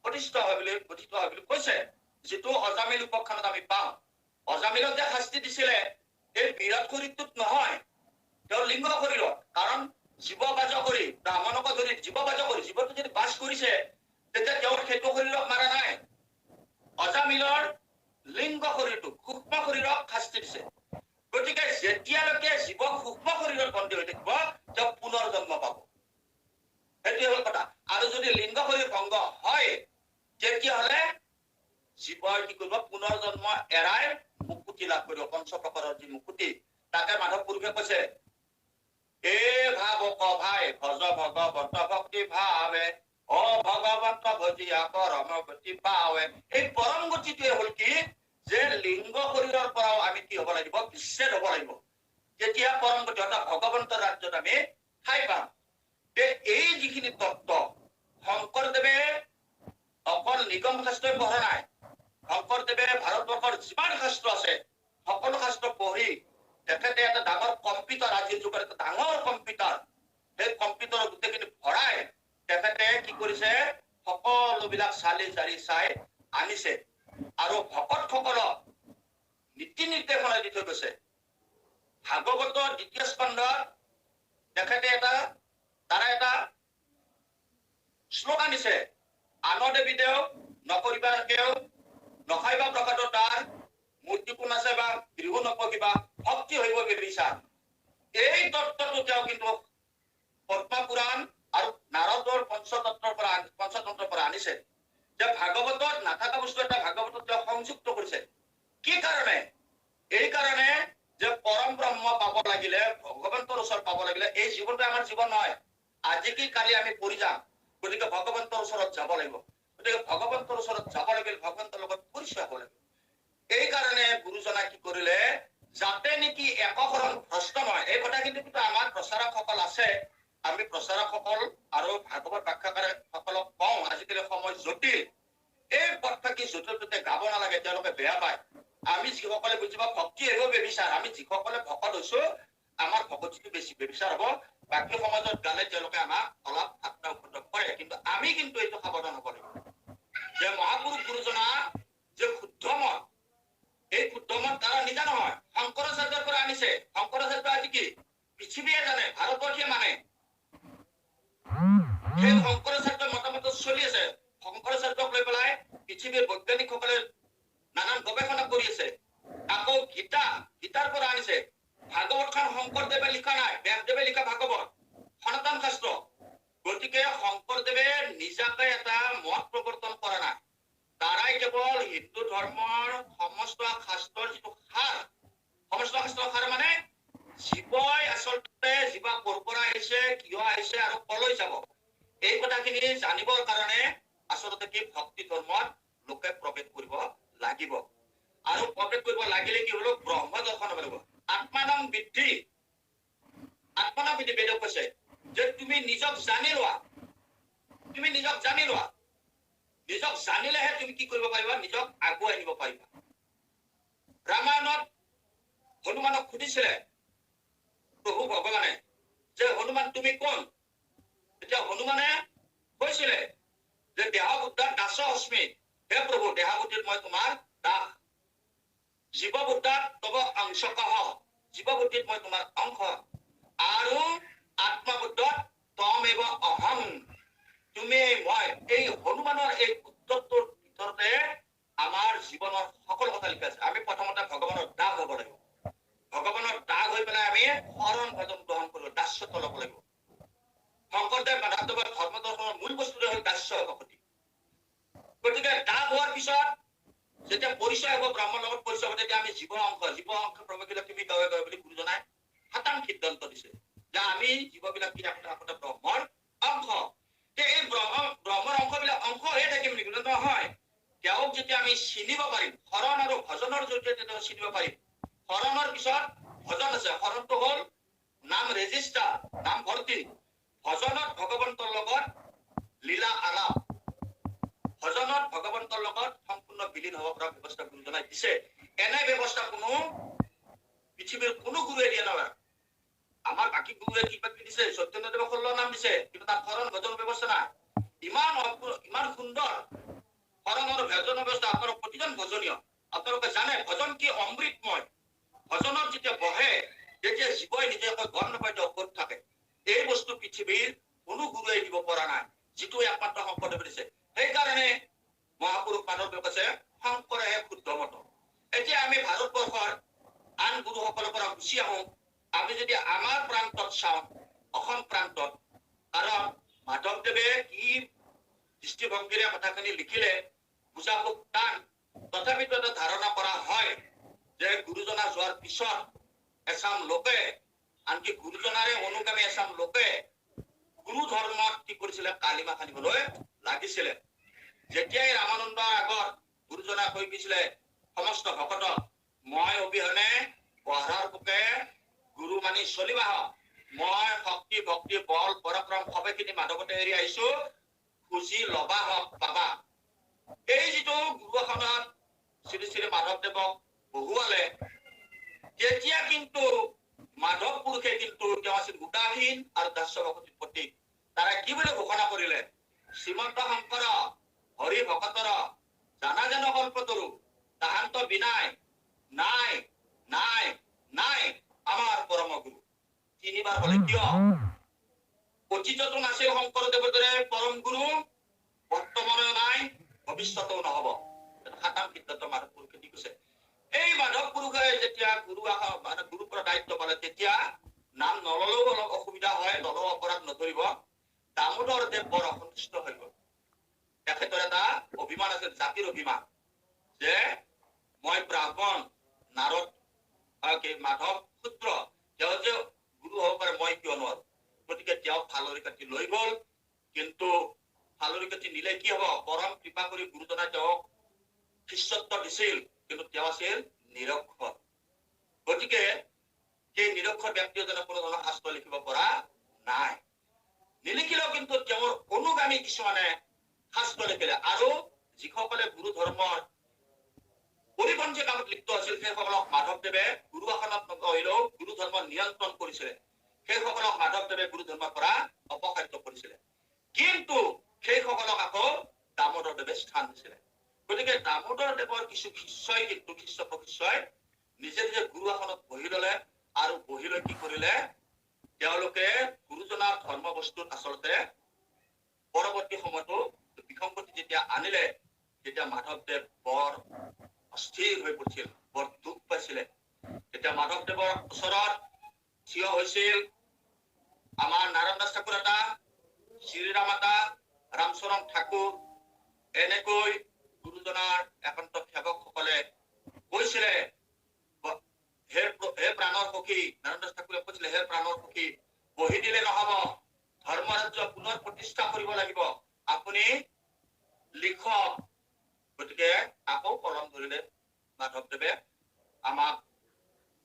প্ৰতিষ্ঠিত হয় বুলি কৈছে যিটো অজামিল উপাখ্যানত আমি পাওঁ অজামিলক যে শাস্তি দিছিলে এই বিৰাট শৰীৰটোত নহয় তেওঁৰ লিংগ শৰীৰত কাৰণ জীৱ বাজ কৰি ব্ৰাহ্মণক ধৰি জীৱ বাজ কৰি জীৱটো যদি বাস কৰিছে তেতিয়া তেওঁৰ সেইটো শৰীৰক মাৰা নাই অজামিলৰ লিংগ শৰীৰটো সূক্ষ্ম শৰীৰক শাস্তি দিছে গতিকে যেতিয়ালৈকে জীৱ সূক্ষ্ম শৰীৰত বন্দী হৈ থাকিব তেওঁ পুনৰ জন্ম পাব সেইটোৱে হল কথা আৰু যদি লিংগ শৰীৰ ভংগ হয় তেতিয়াহলে জীৱই কি কৰিব পুনৰ জন্ম এৰাই মুকুতি লাভ কৰিব পঞ্চপ্ৰকাৰৰ যি মুকুতি তাকে মাধৱ পুৰুষে কৈছে এ ভাৱ ক ভাই ভজ ভগৱন্ত ভক্তি ভাৱে অ ভগৱন্ত ভজি গতি পৰম গতি পাৱে এই পৰম গতিটোৱে হ'ল কি যে লিংগ শৰীৰৰ পৰাও আমি কি হ'ব লাগিব বিচ্ছেদ হ'ব লাগিব যেতিয়া পৰম গতি অৰ্থাৎ ভগৱন্তৰ ৰাজ্যত আমি ঠাই পাম এই যিখিনি তত্ত্ব শংকৰদেৱে অকল নিগম শাস্ত্ৰই পঢ়া নাই শংকৰদেৱে ভাৰতবৰ্ষৰ যিমান শাস্ত্ৰ আছে সকলো শাস্ত্ৰ পঢ়ি তেখেতে এটা ডাঙৰ কম্পিউটাৰ আজিৰ যুগৰ এটা ডাঙৰ কম্পিউটাৰ সেই কম্পিউটাৰৰ গোটেইখিনি ভৰাই তেখেতে কি কৰিছে সকলোবিলাক চালি জাৰি চাই আনিছে আৰু ভকতসকলক নীতি নিৰ্দেশনা দি থৈ গৈছে ভাগৱতৰ দ্বিতীয় স্কন্ধত তেখেতে তাৰা এটা শ্লোগান দিছে আনদে বিদেও নকৰিবা কেও নখাইবা প্ৰকাৰৰ তাৰ মূৰ্তি কোন আছে বা গৃহ নপঢ়িবা ভক্তি হইব বিবিচাৰ এই তত্ত্বটো তেওঁ কিন্তু পদ্ম পুৰাণ আৰু নাৰদৰ পঞ্চতন্ত্ৰৰ পৰা আনিছে যে ভাগৱতত নাথাকা বস্তু এটা ভাগৱতত তেওঁ সংযুক্ত কৰিছে কি কাৰণে এই কাৰণে যে পৰম ব্ৰহ্ম পাব লাগিলে ভগৱন্তৰ ওচৰ পাব লাগিলে এই জীৱনটো আমাৰ জীৱন নহয় আজি কি কালি আমি পৰি যাম গতিকে ভগৱন্তৰ ওচৰত যাব লাগিব গতিকে ভগৱন্তৰ ওচৰত যাব লাগিলে ভগৱন্তৰ লগত পৰিচয় হ'ব লাগিব এই কাৰণে গুৰুজনাই কি কৰিলে যাতে নেকি একশৰণ ভ্ৰষ্ট নহয় এই কথা কিন্তু আমাৰ প্ৰচাৰকসকল আছে আমি প্ৰচাৰকসকল আৰু ভাগৱত ব্যাখ্যাকাৰসকলক কওঁ আজিকালি সময় জটিল এই কথা কি জটিলতে গাব নালাগে তেওঁলোকে বেয়া পায় আমি যিসকলে বুজিব ভক্তি আহিব বেবিচাৰ আমি যিসকলে ভকত হৈছো আমাৰ ভকতিটো বেছি বেবিচাৰ হ'ব বাকী সমাজত গালে তেওঁলোকে আমাক অলপ ঠাট্টা উপদ্ৰৱ কৰে কিন্তু আমি কিন্তু এইটো সাৱধান হ'ব লাগিব যে মহাপুৰুষ গুৰুজনা যে শুদ্ধ মত এই শুদ্ধ মত তাৰা নিজা নহয় শংকৰাচাৰ্যৰ পৰা আনিছে শংকৰাচাৰ্য আজি কি পৃথিৱীয়ে জানে ভাৰতবৰ্ষে মানে সেই শংকৰাচাৰ্যৰ মতামত চলি আছে শংকৰাচাৰ্যক লৈ পেলাই পৃথিৱীৰ বৈজ্ঞানিকসকলে নানান গৱেষণা কৰি আছে আকৌ গীতাৰ পৰা আনিছে ভাগৱতখন শংকৰদেৱে লিখা নাই ব্যাসদেৱে লিখা ভাগৱত সনাতন শাস্ত্ৰ গতিকে শংকৰদেৱে নিজাকৈ এটা মত প্ৰৱৰ্তন কৰা নাই তাৰাই কেৱল হিন্দু ধৰ্মৰ সমস্ত শাস্ত্ৰৰ যিটো সাৰ সমস্ত শাস্ত্ৰৰ সাৰ মানে জীৱই আচলতে জীৱা ক'ৰ পৰা আহিছে কিয় আহিছে আৰু কলৈ যাব এই কথাখিনি জানিবৰ কাৰণে আচলতে কি ভক্তি ধৰ্মত লোকে প্ৰৱেশ কৰিব লাগিব আৰু প্ৰৱেশ কৰিব লাগিলে কি হলো ব্ৰহ্ম দৰ্শন হ'ব লাগিব আত্মানং বৃদ্ধি বেদক কৈছে যে তুমি নিজক জানি লোৱা নিজক জানিলেহে তুমি কি কৰিব পাৰিবা নিজক আগুৱাই নিব পাৰিবা ৰামায়ণত হনুমানক সুধিছিলে প্ৰভু ভগৱানে যে হনুমান তুমি কোন এতিয়া হনুমানে কৈছিলে যে দেহবুদ্ধাৰ দাস অস্মি হে প্ৰভু দেহবুদ্ধিত মই তোমাৰ দাস জীৱবুদ্ধাত তব অংশকঃ জীৱবুদ্ধিত মই তোমাৰ অংশ আৰু আত্মবুদ্ধত তমেব অহং তুমি মই এই হনুমানৰ এই উত্তৰটোৰ ভিতৰতে আমাৰ জীৱনৰ সকলো কথা লিখা আছে আমি প্ৰথমতে ভগৱানৰ দাস হ'ব লাগিব ভগৱানৰ দাস হৈ পেলাই আমি শৰণ ভজন গ্ৰহণ কৰিব দাস্যত্ব ল'ব লাগিব শংকৰদেৱ মাধৱদেৱৰ ধৰ্ম দৰ্শনৰ মূল বস্তুটো হ'ল দাস্য ভক্তি গতিকে দাস হোৱাৰ পিছত যেতিয়া পৰিচয় হ'ব ব্ৰহ্মৰ লগত পৰিচয় হ'ব তেতিয়া আমি জীৱ অংশ প্ৰৱেশিলে তুমি গাৱে বুলি গুৰুজনাই সাতাং সিদ্ধান্ত দিছে যে আমি জীৱবিলাক কি একোটা ব্ৰহ্মৰ অংশ এই ব্ৰহ্মৰ অংশবিলাক অংশ হৈয়ে থাকিম নেকি নহয় তেওঁক যেতিয়া আমি চিনিব পাৰিম শৰণ আৰু ভজনৰ জৰিয়তে তেওঁ চিনিব পাৰিম শৰণৰ পিছত ভজন আছে শৰণটো হ'ল নাম ৰেজিষ্টাৰ নাম ভৰ্তি ভজনত ভগৱন্তৰ লগত লীলা আলাপ ভজনত ভগৱন্তৰ লগত সম্পূৰ্ণ বিলীন হ'ব পৰা ব্যৱস্থা গুৰুজনাই দিছে এনে ব্যৱস্থা কোনো পৃথিৱীৰ কোনো গুৰুৱে দিয়া নহয় আমাৰ বাকী গুৰুৱে কিবা দিছে সত্যেন্দ্ৰদেৱক 16 নাম দিছে কিন্তু তাৰ শৰণ ভজন ব্যৱস্থা নাই ইমান সুন্দৰ শৰণ আৰু ভজনৰ ব্যৱস্থা আপোনালোক প্ৰতিজন ভজনীয় আপোনালোকে জানে ভজন কি অমৃতময় ভজনত যেতিয়া বহে তেতিয়া জীৱই নিজে গম নাপায় যে ক'ত থাকে এই বস্তু পৃথিৱীৰ কোনো গুৰুৱে দিব পৰা নাই যিটো একমাত্ৰ শংকৰদেৱে দিছে সেইকাৰণে মহাপুৰুষ মাধৱদেৱে কৈছে শংকৰেহে শুদ্ধ মত এতিয়া আমি ভাৰতবৰ্ষৰ আন গুৰুসকলৰ পৰা গুচি আহো আমি যদি আমাৰ প্ৰান্তত চাওঁ অসম প্ৰান্তত কাৰণ মাধৱদেৱে কি দৃষ্টিভংগীৰে কথাখিনি লিখিলে বুজা খুব টান তথাপিতো এটা ধাৰণা কৰা হয় যে গুৰুজনা যোৱাৰ পিছত এচাম লোকে আনকি গুৰুজনাৰে অনুগামী এচাম লোকে গুৰু ধৰ্মত কি কৰিছিলে কালিমা খানিবলৈ লাগিছিলে যেতিয়াই ৰামানন্দৰ আগত গুৰুজনাই কৈ গৈছিলে সমস্ত ভকতক মই অবিহনে পঢ়াৰ পোকে গুৰু মানি চলিবা মই শক্তি ভক্তি বল পৰাক্ৰম সবেখিনি মাধৱতে এৰি আহিছো খুজি লবা হওক পাবা এই যিটো গুৰু আসনত শ্ৰী শ্ৰী মাধৱদেৱক বহুৱালে তেতিয়া কিন্তু মাধৱ পুৰুষে কিন্তু তেওঁ আছিল উদাসীন আৰু দাস্য ভকতিৰ প্ৰতীক তাৰে কি বুলি ঘোষণা কৰিলে শ্ৰীমন্ত শংকৰ হৰি ভকতৰ জানা জানো কল্পতৰু তাহান্ত বিনাই নাই নাই নাই আমাৰ পৰম গুৰু তিনিবাৰ বলে কিয় অতীততো নাছিল শংকৰদেৱৰ দৰে পৰম গুৰু বৰ্তমানেও নাই ভৱিষ্যতেও নহব সাতাম সিদ্ধান্ত মাধৱ পুৰুষে দি কৈছে এই মাধৱ পুৰুষে যেতিয়া গুৰু পৰা দায়িত্ব পালে তেতিয়া নাম নললেও অলপ অসুবিধা হয় নলও অপৰাধ নধৰিব দামোদৰ দেৱ বৰ অসন্তুষ্ট হৈ গল তেখেতৰ এটা অভিমান আছিল জাতিৰ অভিমান যে মই ব্ৰাহ্মণ নাৰদ মাধৱ সূত্ৰ তেওঁ যে গুৰু হব পাৰে মই কিয় নোৱাৰো গতিকে তেওঁ ফালৰি কাটি লৈ গল কিন্তু ফালৰি কাটি নিলে কি হব পৰম কৃপা কৰি গুৰুজনাই তেওঁক শিষ্যত্ব দিছিল কিন্তু তেওঁ আছিল নিৰক্ষৰ গতিকে সেই নিৰক্ষৰ ব্যক্তি এজনে কোনো ধৰণৰ শাস্ত্ৰ লিখিব পৰা নাই নিলিখিলেও কিন্তু তেওঁৰ অনুগামী কিছুমানে শাস্ত্ৰ লিখিলে আৰু যিসকলে গুৰু ধৰ্মৰ পৰিপন্থী কামত লিপ্ত আছিল সেইসকলক মাধৱদেৱে গুৰু আসনত নহলেও গুৰু ধৰ্ম নিয়ন্ত্ৰণ কৰিছিলে সেইসকলক মাধৱদেৱে গুৰু ধৰ্মৰ পৰা অপসাৰিত কৰিছিলে কিন্তু সেইসকলক আকৌ দামোদৰ দেৱে স্থান দিছিলে গতিকে দামোদৰ দেৱৰ কিছু শিষ্যই কিন্তু শিষ্য প্ৰশিষ্যই নিজে নিজে গুৰু আসনত বহি ললে আৰু বহি লৈ কি কৰিলে তেওঁলোকে গুৰুজনাৰ ধৰ্ম বস্তুত আচলতে পৰৱৰ্তী সময়তো বিসংগতি যেতিয়া আনিলে তেতিয়া মাধৱদেৱ বৰ অস্থিৰ হৈ পৰিছিল বৰ দুখ পাইছিলে তেতিয়া মাধৱদেৱৰ ওচৰত থিয় হৈছিল আমাৰ নাৰায়ণ দাস ঠাকুৰ এটা শ্ৰীৰাম এটা ৰামচৰণ ঠাকুৰ এনেকৈ গুৰুজনাৰ একান্ত সেৱকসকলে কৈছিলে হে প্ৰাণৰ সখী নাৰায়ণ দাস ঠাকুৰে কৈছিলে হে প্ৰাণৰ সখী বহি দিলে নহব ধৰ্ম ৰাজ্য পুনৰ প্ৰতিষ্ঠা কৰিব লাগিব আপুনি লিখক গতিকে আকৌ কলম ধৰিলে মাধৱদেৱে আমাক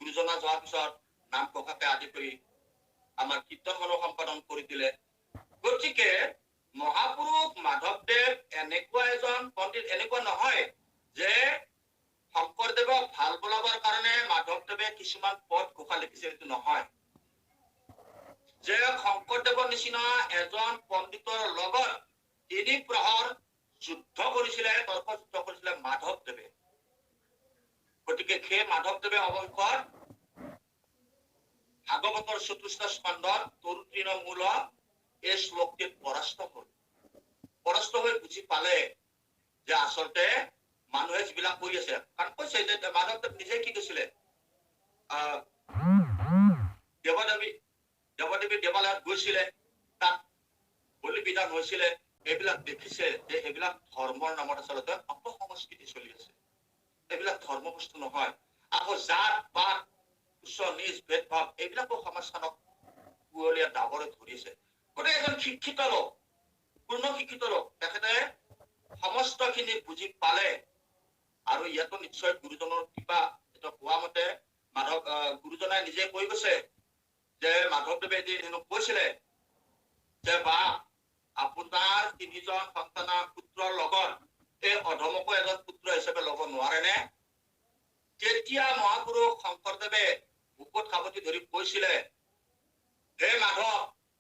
গুৰুজনা যোৱাৰ পিছত নাম প্ৰকাশে আদি কৰি আমাৰ কীৰ্তনখনো সম্পাদন কৰি দিলে গতিকে মহাপুৰুষ মাধৱদেৱ এনেকুৱা এজন পণ্ডিত এনেকুৱা নহয় যে শংকৰদেৱক ভাল বলাবৰ কাৰণে মাধৱদেৱে কিছুমান পদ ঘোষা লিখিছে এইটো নহয় যে শংকৰদেৱৰ নিচিনা এজন পণ্ডিতৰ লগত তিনি প্ৰহৰ যুদ্ধ কৰিছিলে তৰ্ক যুদ্ধ কৰিছিলে মাধৱদেৱে গতিকে সেই মাধৱদেৱে অৱশেষত ভাগৱতৰ চতুৰ্থ স্কন্ধত তৰুতৃণমূল এই শ্লোকটিত পৰাস্ত হৈ বুজি পালে যে আচলতে মানুহে যিবিলাক কৰি আছে কাৰণ কৈছে যে মাধৱদেৱ নিজে কি কৈছিলে দেৱদেৱী দেৱালয়ত গৈছিলে তাত বলি বিধান হৈছিলে এইবিলাক দেখিছে যে এইবিলাক ধৰ্মৰ নামত আচলতে অপসংস্কৃতি চলি আছে এইবিলাক ধৰ্ম বস্তু নহয় আকৌ জাত পাত উচ্চ নিজ ভেদভাৱ এইবিলাকো সমাজখনক কুঁৱলীয়া ডাবৰে ধৰিছে গতিকে এজন শিক্ষিত লোক পূৰ্ণ শিক্ষিত লোক তেখেতে সমস্তখিনি বুজি পালে আৰু ইয়াতো নিশ্চয় গুৰুজনৰ কিবা এটা কোৱা মতে গুৰুজনাই নিজে কৈ গৈছে যে মাধৱদেৱে এদিন কৈছিলে যে বা আপোনাৰ তিনিজন সন্তানৰ পুত্ৰৰ লগত এই অধমকো এজন পুত্ৰ হিচাপে ল'ব নোৱাৰেনে তেতিয়া মহাপুৰুষ শংকৰদেৱে বুকুত সাৱটি ধৰি কৈছিলে হে মাধৱ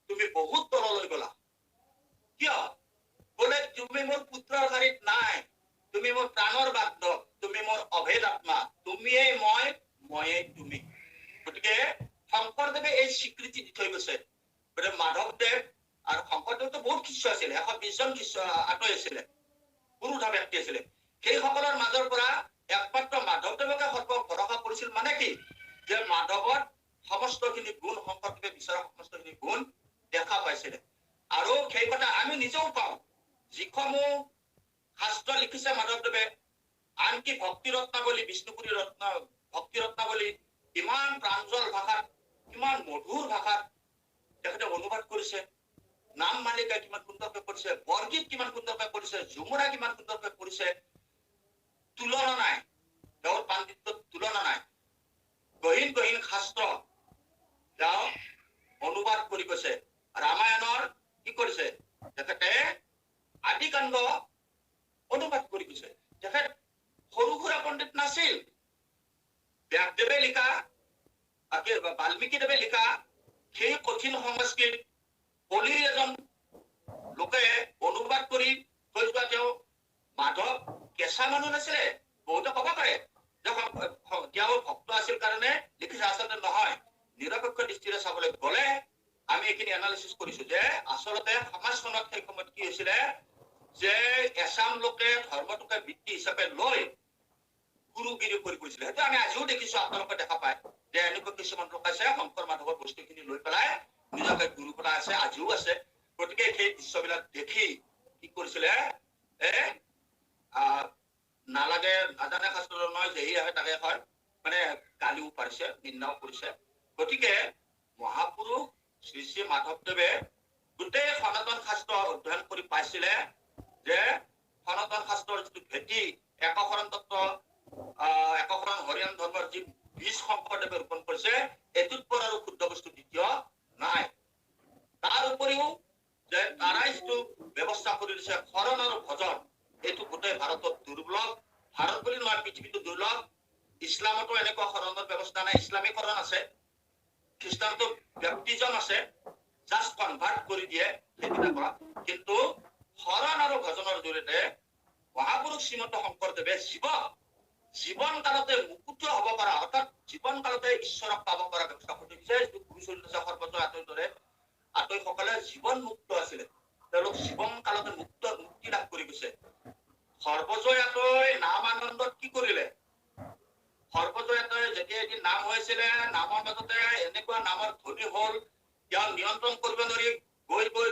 তুমি বহুত তললৈ গলা কিয় বোলে তুমি মোৰ পুত্ৰৰ শাৰীত নাই তুমি মোৰ প্ৰাণৰ বান্ধৱ তুমি মোৰ অভেদ আত্মা তুমিয়েই ময়েই তুমি গতিকে শংকৰদেৱে এই স্বীকৃতি দি থৈ গৈছে গতিকে মাধৱদেৱ আৰু শংকৰদেৱতো বহুত শিষ্য আছিলে 120 জন শিষ্য আঁতৰি আছিলে পুৰুষা ব্যক্তি আছিলে সেইসকলৰ মাজৰ পৰা একমাত্ৰ মাধৱদেৱকে সৰ্ব ভৰসা কৰিছিল মানে কি যে মাধৱত সমস্তখিনি গুণ শংকৰদেৱে বিচৰা সমস্তখিনি গুণ দেখা পাইছিলে আৰু সেই কথা আমি নিজেও পাওঁ যিসমূহ শাস্ত্ৰ লিখিছে মাধৱদেৱে আনকি ভক্তি ৰত্নাৱলী বিষ্ণুপুৰী ভক্তি ৰত্নাৱলী ইমান প্ৰাঞ্জল ভাষাত ইমান মধুৰ ভাষাত তেখেতে অনুবাদ কৰিছে নাম মালিকা কিমান সুন্দৰকৈ কৰিছে, বৰগীত কিমান সুন্দৰকৈ কৰিছে, ঝুমুৰা কিমান সুন্দৰকৈ কৰিছে, তুলনা নাই, তেওঁৰ পাণ্ডিত্যত তুলনা নাই। গহীন গহীন শাস্ত্ৰ তেওঁ অনুবাদ কৰি গৈছে। ৰামায়ণৰ কি কৰিছে তেখেতে, আদিকাণ্ড অনুবাদ কৰি গৈছে। তেখেত সৰু সুৰা পণ্ডিত নাছিল। ব্যাসদেৱে লিখা, বাল্মীকিদেৱে লিখা সেই কঠিন সংস্কৃত কলিৰ এজন লোকে অনুবাদ কৰি থৈ যোৱা তেওঁ মাধৱ কেঁচা মানুহ নাছিলে। বহুতে ক'ব পাৰে যে তেওঁ ভক্ত আছিল কাৰণে লিখিছে, আচলতে নহয়। নিৰপেক্ষ দৃষ্টিৰে চাবলৈ গ'লে আমি এইখিনি এনালিচিছ কৰিছো যে আচলতে সমাজখনত সেই সময়ত কি হৈছিলে যে এছাম লোকে ধৰ্মটোকে বৃত্তি হিচাপে লৈ গুৰুগিৰি কৰি কৰিছিলে। সেইটো আমি আজিও দেখিছো, আপোনালোকে দেখা পায় যে এনেকুৱা কিছুমান লোক আছে শংকৰ মাধৱৰ বস্তুখিনি লৈ পেলাই নিজকে গুৰু বনাই আছে, আজিও আছে। গতিকে সেই দৃশ্যবিলাক দেখি কি কৰিছিলে, নালাগে নাজানে শাস্ত্ৰ নহয়, যেহি আহে তাকে হয়, মানে গালিও পাৰিছে, নিন্দাও কৰিছে। গতিকে মহাপুৰুষ শ্ৰী শ্ৰী মাধৱদেৱে গোটেই সনাতন শাস্ত্ৰ অধ্যয়ন কৰি পাইছিলে যে সনাতন শাস্ত্ৰৰ যিটো ভেটি একশৰণ তত্ত্ব, একশৰণ হৰিয়ান ধৰ্মৰ যি বীজ শংকৰদেৱে ৰোপণ কৰিছে, এইটোত পৰা আৰু শুদ্ধ বস্তু দ্বিতীয় নাই। তাৰ উপৰিও যে তাৰাই যিটো ব্যৱস্থা কৰি দিছে শৰণ আৰু ভজন, এইটো গোটেই ভাৰতত দুৰ্লভ। ভাৰত বুলি নহয়, পৃথিৱীটো দুৰ্লভ। ইছলামতো এনেকুৱা শৰণৰ ব্যৱস্থা নাই। ইছলামীকৰণ আছে, খ্ৰীষ্টানতো ব্যক্তিজন আছে, জাষ্ট কনভাৰ্ট কৰি দিয়ে সেইবিলাক পৰা। কিন্তু শৰণ আৰু ভজনৰ জৰিয়তে মহাপুৰুষ শ্ৰীমন্ত শংকৰদেৱে জীৱন কালতে মুকুত হব পৰা, অৰ্থাৎ জীৱন কালতে ঈশ্বৰক পাব পৰা ব্যৱস্থা কৰি দিছে। যিটো গুৰু চৰিত্ৰ সৰ্বজয় আতৈৰ দৰে আতৈসকলে জীৱন মুক্ত আছিলে, তেওঁলোক জীৱন কালতে মুক্তি লাভ কৰি গৈছে। সৰ্বজয় আতৈ নাম আনন্দত কি কৰিলে, সৰ্বজয় আতৈ যেতিয়া এদিন নাম হৈছিলে, নামৰ মাজতে এনেকুৱা নামৰ ধ্বনি হল, তেওঁ নিয়ন্ত্ৰণ কৰিব নোৱাৰি গৈ গৈ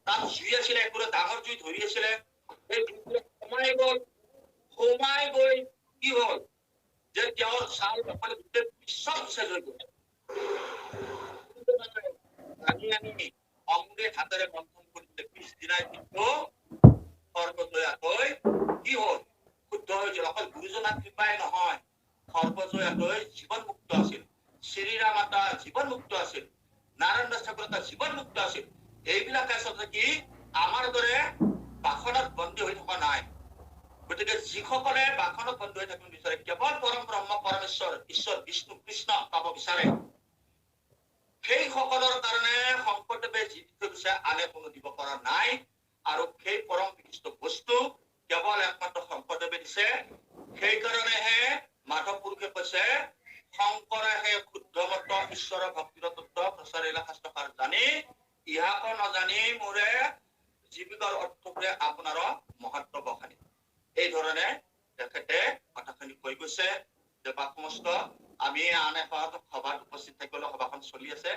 তাত জুই আছিলে, একোৰে ডাঙৰ জুই ধৰি আছিলে, সেই জুইটোৱে সোমাই গৈ কি হল যে তেওঁৰ ছাল সকলে গোটেই বিশ্ব চেজ হৈ গল। আনি অংগে হাতেৰে মন্থন কৰিছিলে, পিছদিনাই কিন্তু সৰ্বজয় আতৈ কি হল, শুদ্ধ হৈছিল। অকল গুৰুজনাৰ কৃপাই নহয়, সৰ্বজয় আতৈ জীৱন মুক্ত আছিল, শ্ৰীৰাম মাতা জীৱন মুক্ত আছিল, নাৰায়ণ দাস ঠাকুৰ জীৱন মুক্ত আছিল। এইবিলাক আচলতে কি আমাৰ দৰে বাসনত বন্দী হৈ থকা নাই। গতিকে যিসকলে বাসনত বন্দী হৈ থাকিব বিচাৰে, কেৱল পৰম ব্ৰহ্ম পৰমেশ্বৰ ঈশ্বৰ বিষ্ণু কৃষ্ণ পাব বিচাৰে, সেই সকলৰ কাৰণে শংকৰদেৱে যি দি থৈ গৈছে আনে কোনো দিব পৰা নাই। আৰু সেই পৰম বিশিষ্ট বস্তু কেৱল একমাত্ৰ শংকৰদেৱে দিছে। সেইকাৰণেহে মাধৱ পুৰুষে কৈছে, শংকৰেহে শুদ্ধ মত ঈশ্বৰৰ ভক্তিৰ তত্ত্ব প্ৰচাৰিলা শাস্ত্ৰকাৰ জানি, ইহাকো নজানি মোৰে জীৱিকাৰ অৰ্থবোৰে আপোনাৰ মহত্ব বখানি। এই ধৰণে তেখেতে কথাখিনি কৈ গৈছে যে সমস্ত আমি আন এখন সভাত উপস্থিত থাকিবলৈ সভাখন চলি আছে।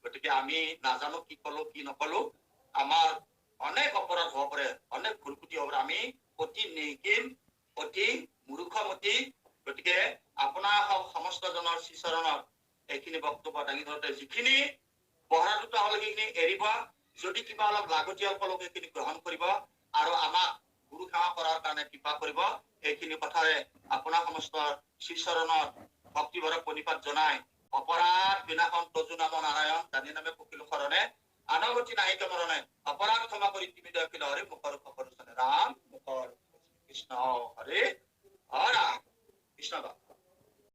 গতিকে আমি নাজানো কি কলো কি নকলো, আমাৰ অনেক অপৰাধ হব পাৰে, অনেক ভুল ক্ৰুটি হব পাৰে। আমি অতি নিৰ্ঘিন, অতি মূৰ্খমতী। গতিকে আপোনাৰ সমস্ত জনৰ শ্ৰীচৰণত এইখিনি বক্তব্য দাঙি ধৰোতে যিখিনি পঢ়া দুটা হলে সেইখিনি এৰিব, যদি কিবা অলপ লাগতিয়াল পালো সেইখিনি গ্ৰহণ কৰিব, আৰু আমাক গুৰু সেৱা কৰাৰ কাৰণে কৃপা কৰিব। এইখিনি কথাৰে আপোনাৰ সমস্ত শ্ৰীচৰণত ভক্তিভৰক প্ৰণিপাত জনাই, অপৰাধ বিনাশন তজু নাম নাৰায়ণ, জানি নামে পকিলো শৰণে, আনগতি নাহিক মৰণে, অপৰাধ ক্ষমা কৰি তুমি দয়াখিল হৰি, মুখৰ ৰাম মুখৰ কৃষ্ণ হৰে হৰা কৃষ্ণ।